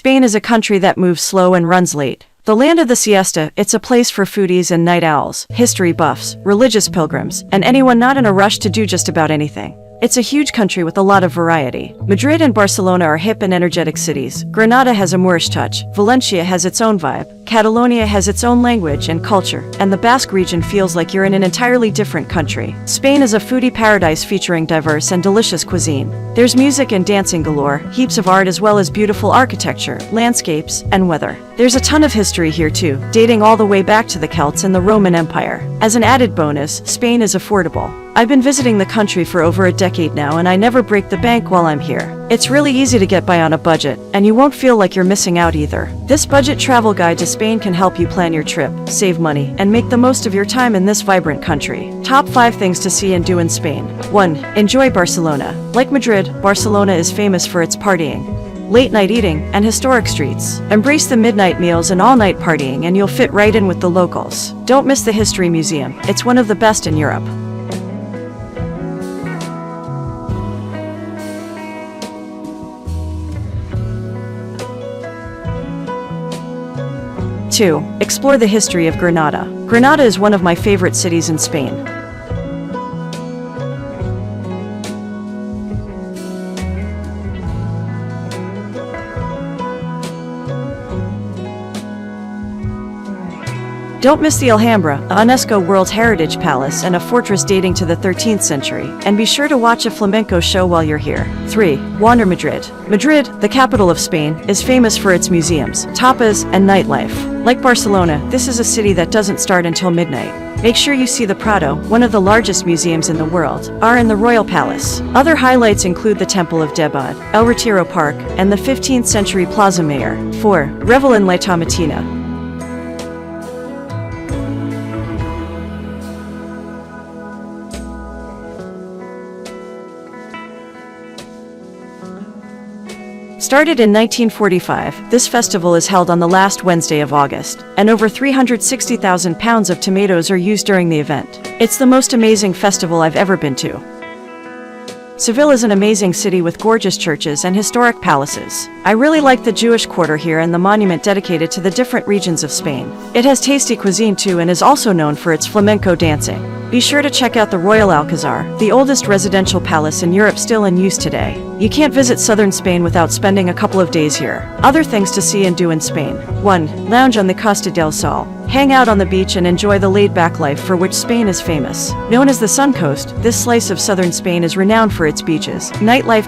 Spain is a country that moves slow and runs late. The land of the siesta, it's a place for foodies and night owls, history buffs, religious pilgrims, and anyone not in a rush to do just about anything. It's a huge country with a lot of variety. Madrid and Barcelona are hip and energetic cities. Granada has a Moorish touch. Valencia has its own vibe. Catalonia has its own language and culture. And the Basque region feels like you're in an entirely different country. Spain is a foodie paradise featuring diverse and delicious cuisine. There's music and dancing galore, heaps of art as well as beautiful architecture, landscapes, and weather. There's a ton of history here too, dating all the way back to the Celts and the Roman Empire. As an added bonus, Spain is affordable. I've been visiting the country for over a decade now and I never break the bank while I'm here. It's really easy to get by on a budget, and you won't feel like you're missing out either. This budget travel guide to Spain can help you plan your trip, save money, and make the most of your time in this vibrant country. Top 5 things to see and do in Spain. 1. Enjoy Barcelona. Like Madrid, Barcelona is famous for its partying, late-night eating, and historic streets. Embrace the midnight meals and all-night partying and you'll fit right in with the locals. Don't miss the History Museum. It's one of the best in Europe. 2. Explore the history of Granada. Granada is one of my favorite cities in Spain. Don't miss the Alhambra, a UNESCO World Heritage Palace and a fortress dating to the 13th century, and be sure to watch a flamenco show while you're here. 3. Wander Madrid. Madrid, the capital of Spain, is famous for its museums, tapas, and nightlife. Like Barcelona, this is a city that doesn't start until midnight. Make sure you see the Prado, one of the largest museums in the world, are in the Royal Palace. Other highlights include the Temple of Debod, El Retiro Park, and the 15th century Plaza Mayor. 4. Revel in La Tomatina. Started in 1945, this festival is held on the last Wednesday of August, and over 360,000 pounds of tomatoes are used during the event. It's the most amazing festival I've ever been to. Seville is an amazing city with gorgeous churches and historic palaces. I really like the Jewish quarter here and the monument dedicated to the different regions of Spain. It has tasty cuisine too and is also known for its flamenco dancing. Be sure to check out the Royal Alcazar, the oldest residential palace in Europe still in use today. You can't visit southern Spain without spending a couple of days here. Other things to see and do in Spain. 1. Lounge on the Costa del Sol. Hang out on the beach and enjoy the laid-back life for which Spain is famous. Known as the Sun Coast, this slice of southern Spain is renowned for its beaches, nightlife,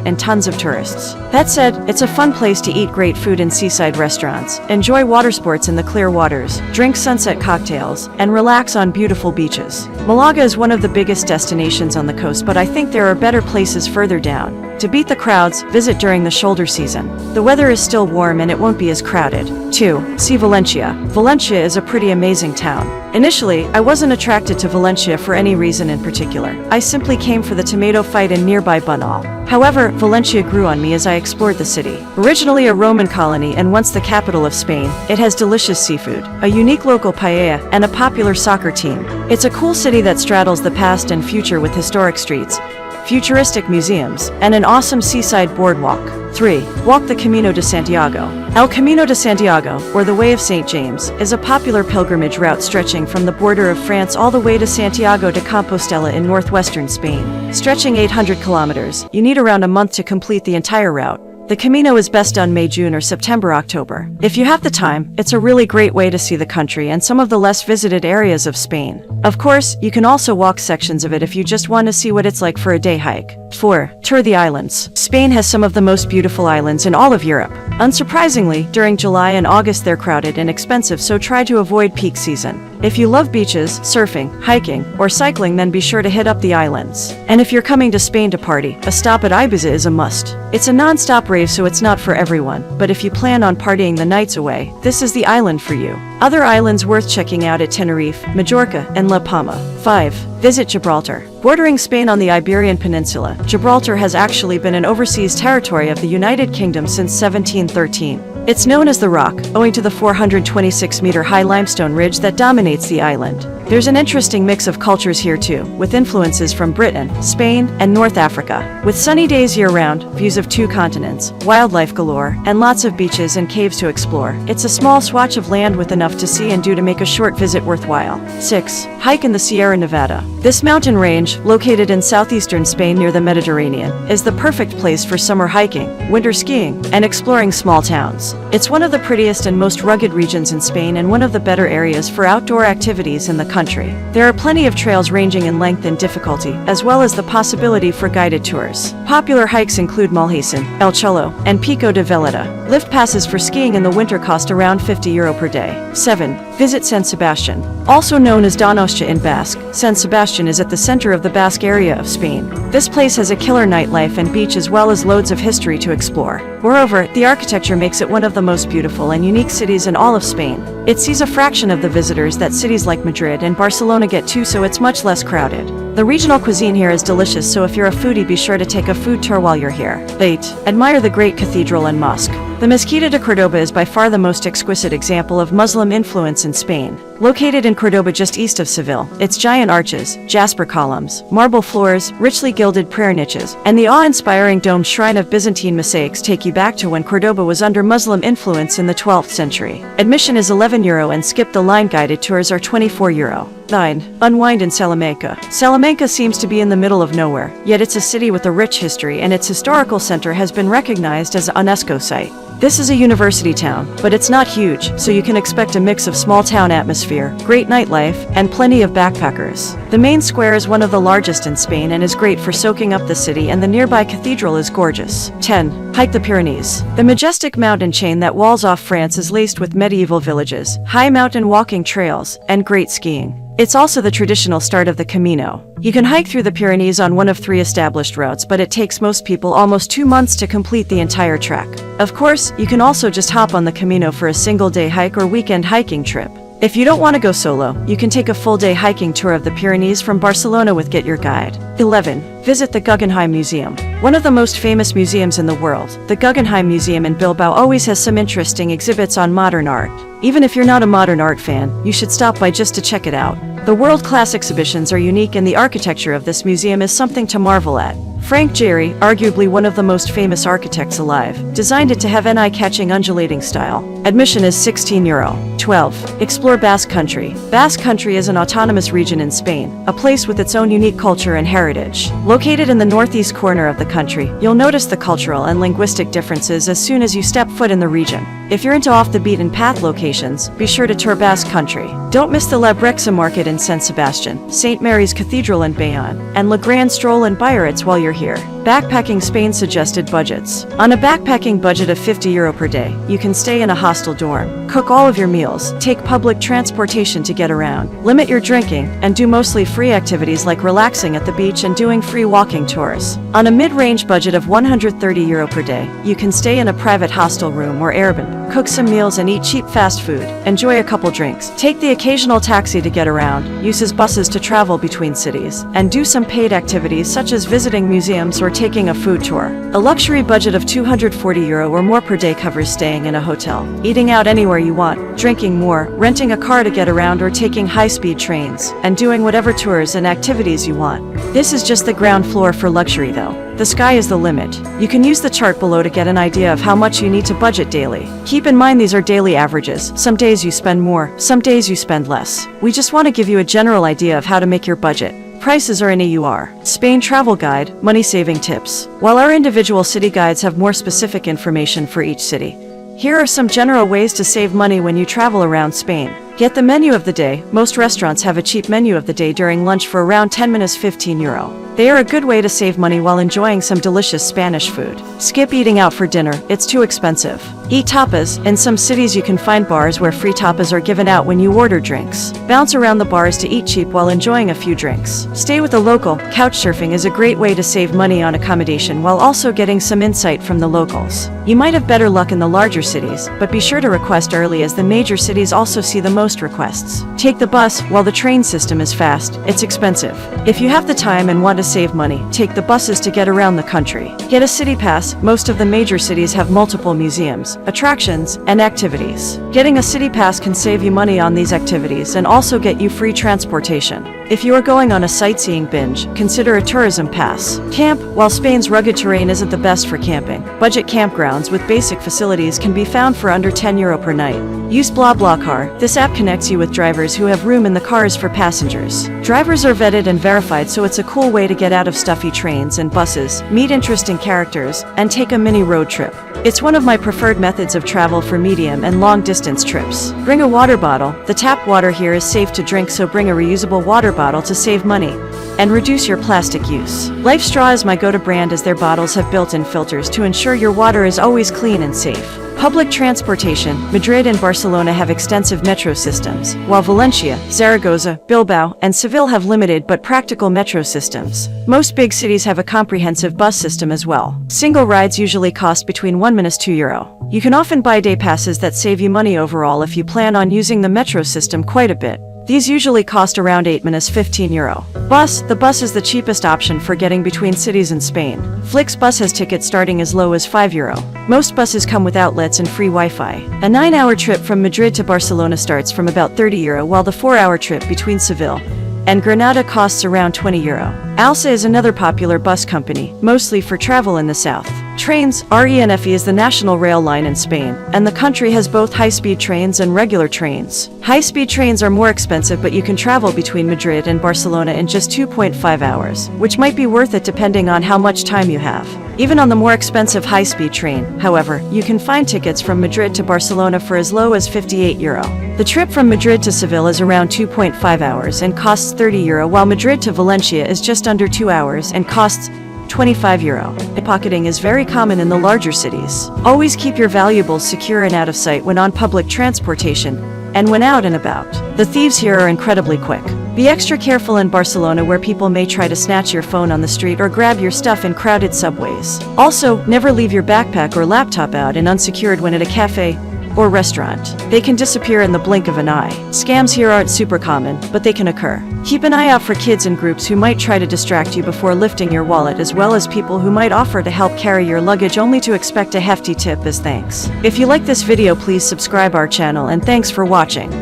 and tons of tourists. That said, it's a fun place to eat great food in seaside restaurants, enjoy water sports in the clear waters, drink sunset cocktails, and relax on beautiful beaches. Malaga is one of the biggest destinations on the coast, but I think there are better places further down. To beat the crowds, visit during the shoulder season. The weather is still warm and it won't be as crowded. 2. See Valencia. Valencia is a pretty amazing town. Initially, I wasn't attracted to Valencia for any reason in particular. I simply came for the tomato fight in nearby Bunal. However, Valencia grew on me as I explored the city. Originally a Roman colony and once the capital of Spain, it has delicious seafood, a unique local paella, and a popular soccer team. It's a cool city that straddles the past and future with historic streets, futuristic museums, and an awesome seaside boardwalk. 3. Walk the Camino de Santiago. El Camino de Santiago, or the Way of St. James, is a popular pilgrimage route stretching from the border of France all the way to Santiago de Compostela in northwestern Spain. Stretching 800 kilometers, you need around a month to complete the entire route. The Camino is best done May, June, or September, October. If you have the time, it's a really great way to see the country and some of the less visited areas of Spain. Of course, you can also walk sections of it if you just want to see what it's like for a day hike. 4. Tour the islands. Spain has some of the most beautiful islands in all of Europe. Unsurprisingly, during July and August they're crowded and expensive, so try to avoid peak season. If you love beaches, surfing, hiking, or cycling, then be sure to hit up the islands. And if you're coming to Spain to party, a stop at Ibiza is a must. It's a non-stop rave, so it's not for everyone, but if you plan on partying the nights away, this is the island for you. Other islands worth checking out at Tenerife, Majorca, and La Palma. 5. Visit Gibraltar. Bordering Spain on the Iberian Peninsula, Gibraltar has actually been an overseas territory of the United Kingdom since 1713. It's known as the Rock, owing to the 426-meter high limestone ridge that dominates the island. There's an interesting mix of cultures here too, with influences from Britain, Spain, and North Africa. With sunny days year-round, views of 2 continents, wildlife galore, and lots of beaches and caves to explore, it's a small swatch of land with enough to see and do to make a short visit worthwhile. 6. Hike in the Sierra Nevada. This mountain range, located in southeastern Spain near the Mediterranean, is the perfect place for summer hiking, winter skiing, and exploring small towns. It's one of the prettiest and most rugged regions in Spain and one of the better areas for outdoor activities in the country. There are plenty of trails ranging in length and difficulty, as well as the possibility for guided tours. Popular hikes include Mulhacen, El Cholo, and Pico de Veleta. Lift passes for skiing in the winter cost around €50 per day. 7. Visit San Sebastian. Also known as Donostia in Basque, San Sebastian is at the center of the Basque area of Spain. This place has a killer nightlife and beach as well as loads of history to explore. Moreover, the architecture makes it one of the most beautiful and unique cities in all of Spain. It sees a fraction of the visitors that cities like Madrid and Barcelona get too, so it's much less crowded. The regional cuisine here is delicious, so if you're a foodie, be sure to take a food tour while you're here. 8. Admire the great cathedral and mosque. The Mezquita de Córdoba is by far the most exquisite example of Muslim influence in Spain. Located in Córdoba just east of Seville, its giant arches, jasper columns, marble floors, richly gilded prayer niches, and the awe-inspiring domed shrine of Byzantine mosaics take you back to when Córdoba was under Muslim influence in the 12th century. Admission is €11 and skip-the-line guided tours are €24. 9. Unwind in Salamanca. Salamanca seems to be in the middle of nowhere, yet it's a city with a rich history and its historical center has been recognized as a UNESCO site. This is a university town, but it's not huge, so you can expect a mix of small-town atmosphere, great nightlife, and plenty of backpackers. The main square is one of the largest in Spain and is great for soaking up the city, and the nearby cathedral is gorgeous. 10. Hike the Pyrenees. The majestic mountain chain that walls off France is laced with medieval villages, high mountain walking trails, and great skiing. It's also the traditional start of the Camino. You can hike through the Pyrenees on one of 3 established routes, but it takes most people almost 2 months to complete the entire trek. Of course, you can also just hop on the Camino for a single-day hike or weekend hiking trip. If you don't want to go solo, you can take a full-day hiking tour of the Pyrenees from Barcelona with Get Your Guide. 11. Visit the Guggenheim Museum. One of the most famous museums in the world, the Guggenheim Museum in Bilbao always has some interesting exhibits on modern art. Even if you're not a modern art fan, you should stop by just to check it out. The world-class exhibitions are unique and the architecture of this museum is something to marvel at. Frank Gehry, arguably one of the most famous architects alive, designed it to have an eye-catching undulating style. Admission is €16. 12. Explore Basque Country. Basque Country is an autonomous region in Spain, a place with its own unique culture and heritage. Located in the northeast corner of the country, you'll notice the cultural and linguistic differences as soon as you step foot in the region. If you're into off-the-beaten-path locations, be sure to tour Basque Country. Don't miss the La Brexa Market in San Sebastian, St. Mary's Cathedral in Bayonne, and Le Grand Stroll in Biarritz while you're here. Backpacking Spain suggested budgets. On a backpacking budget of €50 per day, you can stay in a hostel dorm, cook all of your meals, take public transportation to get around, limit your drinking, and do mostly free activities like relaxing at the beach and doing free walking tours. On a mid-range budget of €130 per day, you can stay in a private hostel room or Airbnb, cook some meals and eat cheap fast food, enjoy a couple drinks, take the occasional taxi to get around, uses buses to travel between cities, and do some paid activities such as visiting museums or taking a food tour. A luxury budget of €240 or more per day covers staying in a hotel, eating out anywhere you want, drinking more, renting a car to get around or taking high-speed trains, and doing whatever tours and activities you want. This is just the ground floor for luxury though. The sky is the limit. You can use the chart below to get an idea of how much you need to budget daily. Keep in mind these are daily averages. Some days you spend more, some days you spend less. We just want to give you a general idea of how to make your budget. Prices are in AUR. Spain Travel Guide, Money-Saving Tips. While our individual city guides have more specific information for each city, here are some general ways to save money when you travel around Spain. Get the menu of the day. Most restaurants have a cheap menu of the day during lunch for around 10 minutes €15. They are a good way to save money while enjoying some delicious Spanish food. Skip eating out for dinner, it's too expensive. Eat tapas. In some cities you can find bars where free tapas are given out when you order drinks. Bounce around the bars to eat cheap while enjoying a few drinks. Stay with a local. Couchsurfing is a great way to save money on accommodation while also getting some insight from the locals. You might have better luck in the larger cities, but be sure to request early as the major cities also see the most requests. Take the bus. While the train system is fast, it's expensive. If you have the time and want to save money, take the buses to get around the country. Get a city pass. Most of the major cities have multiple museums, attractions, and activities. Getting a city pass can save you money on these activities and also get you free transportation. If you are going on a sightseeing binge, consider a tourism pass. Camp. While Spain's rugged terrain isn't the best for camping, budget campgrounds with basic facilities can be found for under €10 per night. Use BlaBlaCar. This app connects you with drivers who have room in the cars for passengers. Drivers are vetted and verified, so it's a cool way to get out of stuffy trains and buses, meet interesting characters, and take a mini road trip. It's one of my preferred methods of travel for medium and long distance trips. Bring a water bottle. The tap water here is safe to drink, so bring a reusable water bottle to save money and reduce your plastic use. Life Straw is my go-to brand, as their bottles have built-in filters to ensure your water is always clean and safe. Public transportation. Madrid and Barcelona have extensive metro systems, while Valencia, Zaragoza, Bilbao, and Seville have limited but practical metro systems. Most big cities have a comprehensive bus system as well. Single rides usually cost between €1 - €2. You can often buy day passes that save you money overall if you plan on using the metro system quite a bit. These usually cost around €8 - €15. Bus. The bus is the cheapest option for getting between cities in Spain. Flix Bus has tickets starting as low as €5. Most buses come with outlets and free Wi-Fi. A 9-hour trip from Madrid to Barcelona starts from about €30, while the 4-hour trip between Seville and Granada costs around €20. Alsa is another popular bus company, mostly for travel in the south. Trains. Renfe is the national rail line in Spain, and the country has both high-speed trains and regular trains. High-speed trains are more expensive, but you can travel between Madrid and Barcelona in just 2.5 hours, which might be worth it depending on how much time you have. Even on the more expensive high-speed train, however, you can find tickets from Madrid to Barcelona for as low as €58. The trip from Madrid to Seville is around 2.5 hours and costs €30, while Madrid to Valencia is just under 2 hours and costs €25. Pickpocketing is very common in the larger cities. Always keep your valuables secure and out of sight when on public transportation and when out and about. The thieves here are incredibly quick. Be extra careful in Barcelona, where people may try to snatch your phone on the street or grab your stuff in crowded subways. Also, never leave your backpack or laptop out and unsecured when at a cafe or restaurant. They can disappear in the blink of an eye. Scams here aren't super common, but they can occur. Keep an eye out for kids in groups who might try to distract you before lifting your wallet, as well as people who might offer to help carry your luggage only to expect a hefty tip as thanks. If you like this video, please subscribe our channel, and thanks for watching.